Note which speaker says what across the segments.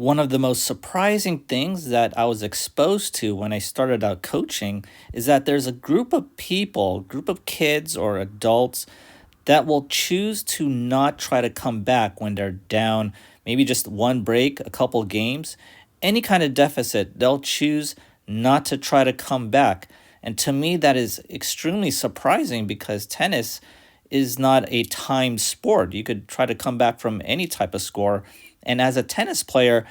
Speaker 1: One of the most surprising things that I was exposed to when I started out coaching is that there's a group of people, group of kids or adults that will choose to not try to come back when they're down, maybe just one break, a couple games, any kind of deficit, they'll choose not to try to come back. And to me, that is extremely surprising because tennis is not a timed sport. You could try to come back from any type of score. And as a tennis player,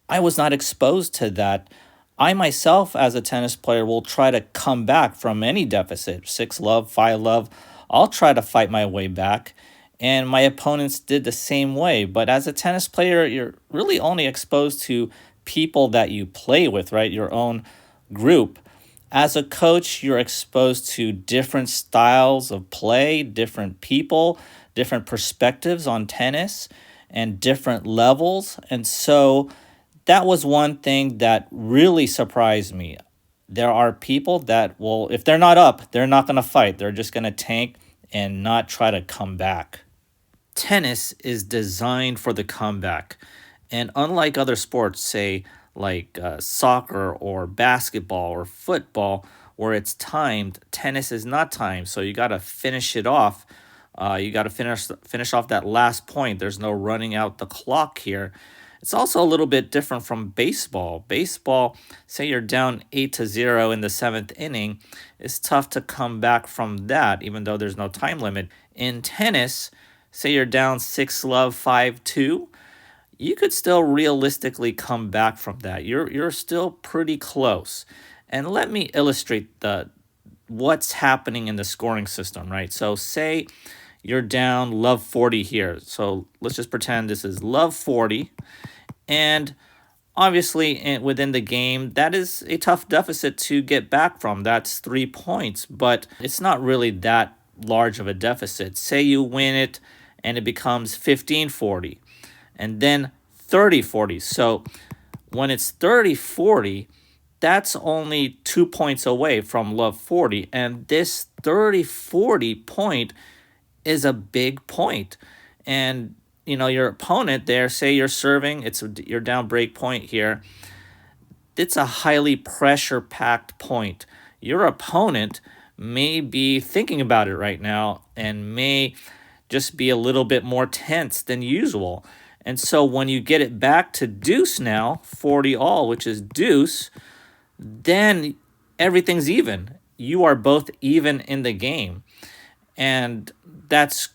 Speaker 1: I was not exposed to that. I myself, as a tennis player, will try to come back from any deficit 6 love, 5 love. I'll try to fight my way back. And my opponents did the same way. But as a tennis player, you're really only exposed to people that you play with, right? Your own group. As a coach, you're exposed to different styles of play, different people, different perspectives on tennis, and different levels. And so that was one thing that really surprised me. There are people that will, if they're not up, they're not going to fight. They're just going to tank and not try to come back. Tennis is designed for the comeback. And unlike other sports, say like soccer or basketball or football, where it's timed, tennis is not timed. So you got to finish it off. You got to finish off that last point. There's no running out the clock here. It's also a little bit different from baseball. Baseball, say you're down 8-0 in the seventh inning, it's tough to come back from that, even though there's no time limit. In tennis, say you're down 6 love, 5-2, you could still realistically come back from that. You're still pretty close. And let me illustrate the what's happening in the scoring system, right? So say you're down love 40 here. So let's just pretend this is love 40. And obviously, within the game, that is a tough deficit to get back from. That's 3 points, but it's not really that large of a deficit. Say you win it and it becomes 15-40 and then 30-40. So when it's 30-40, that's only 2 points away from love 40. And this 30-40 point is a big point. And your opponent there, say you're serving, it's your down break point here. It's a highly pressure packed point. Your opponent may be thinking about it right now and may just be a little bit more tense than usual. And so when you get it back to deuce now, 40 all, which is deuce, then everything's even. You are both even in the game. And that's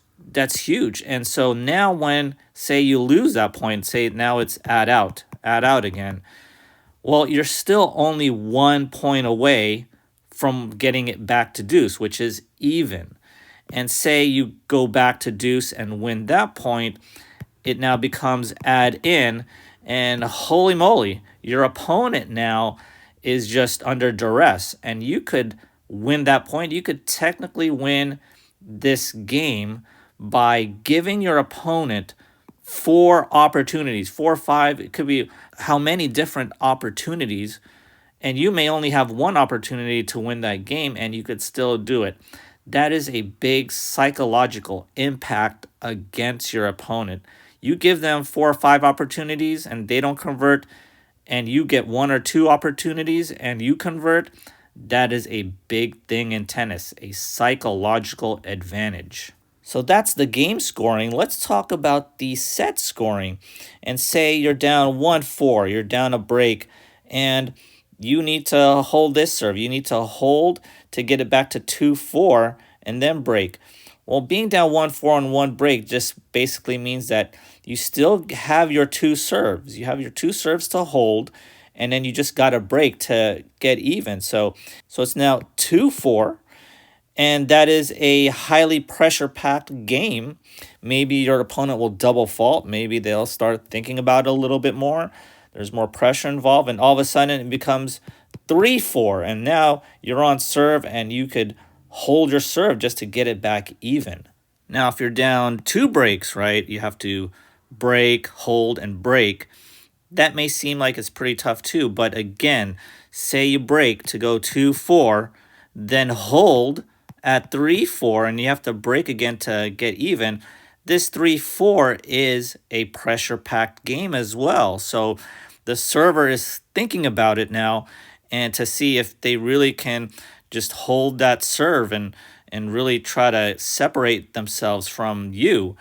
Speaker 1: huge. And so now when, say, you lose that point, say now it's add out again, well, you're still only 1 point away from getting it back to deuce, which is even. And say you go back to deuce and win that point, it now becomes add in, and holy moly, your opponent now is just under duress, and you could win that point. You could technically win this game by giving your opponent 4 opportunities, 4 or 5, it could be how many different opportunities, and you may only have one opportunity to win that game, and you could still do it. That is a big psychological impact against your opponent. You give them 4 or 5 opportunities and they don't convert, and you get 1 or 2 opportunities and you convert. That is a big thing in tennis, a psychological advantage. So that's the game scoring. Let's talk about the set scoring. And say you're down 1-4, you're down a break, and you need to hold this serve. You need to hold to get it back to 2-4 and then break. Well, being down 1-4 on one break just basically means that you still have your 2 serves. You have your 2 serves to hold, and then you just got a break to get even. So it's now 2-4, and that is a highly pressure-packed game. Maybe your opponent will double fault. Maybe they'll start thinking about it a little bit more. There's more pressure involved, and all of a sudden it becomes 3-4, and now you're on serve, and you could hold your serve just to get it back even. Now, if you're down 2 breaks, right, you have to break, hold, and break. That may seem like it's pretty tough too, but again, say you break to go 2-4, then hold at 3-4, and you have to break again to get even. This 3-4 is a pressure-packed game as well. So the server is thinking about it now, and to see if they really can just hold that serve and really try to separate themselves from you.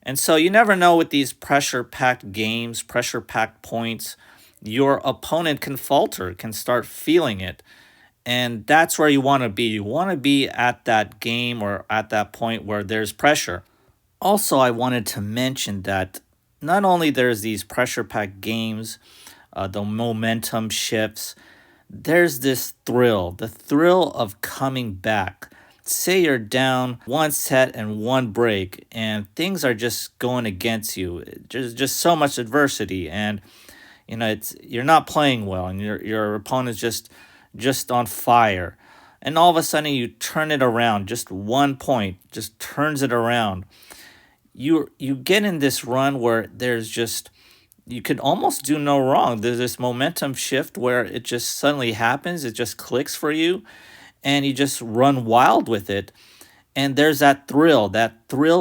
Speaker 1: And so you never know with these pressure packed games, pressure packed points, your opponent can falter, can start feeling it. And that's where you want to be. You want to be at that game or at that point where there's pressure. Also, I wanted to mention that not only there's these pressure packed games, the momentum shifts, there's this thrill, the thrill of coming back. Say you're down one set and one break, and things are just going against you. Just so much adversity, and it's you're not playing well, and your opponent's just on fire, and all of a sudden you turn it around. Just 1 point just turns it around. You get in this run where there's just you could almost do no wrong. There's this momentum shift where it just suddenly happens. It just clicks for you, and you just run wild with it. And there's that thrill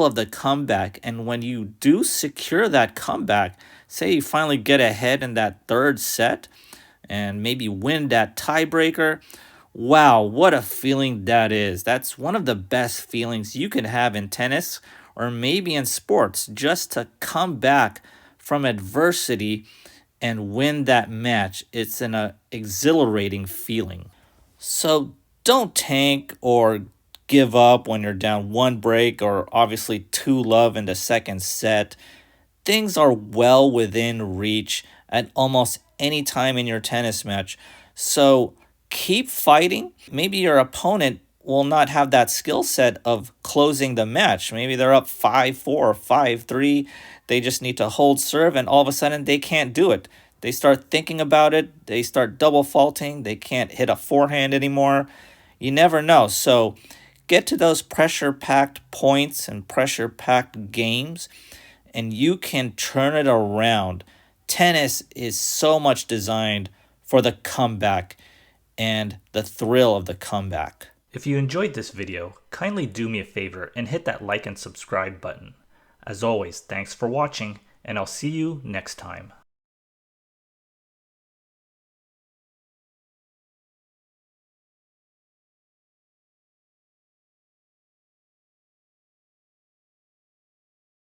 Speaker 1: of the comeback. And when you do secure that comeback, say you finally get ahead in that third set and maybe win that tiebreaker, wow, what a feeling that is. That's one of the best feelings you can have in tennis or maybe in sports, just to come back from adversity and win that match. It's an exhilarating feeling. So don't tank or give up when you're down one break or obviously 2-love in the second set. Things are well within reach at almost any time in your tennis match. So keep fighting. Maybe your opponent will not have that skill set of closing the match. Maybe they're up 5-4, 5-3. They just need to hold serve, and all of a sudden they can't do it. They start thinking about it. They start double faulting. They can't hit a forehand anymore. You never know. So get to those pressure-packed points and pressure-packed games, and you can turn it around. Tennis is so much designed for the comeback and the thrill of the comeback.
Speaker 2: If you enjoyed this video, kindly do me a favor and hit that like and subscribe button. As always, thanks for watching, and I'll see you next time.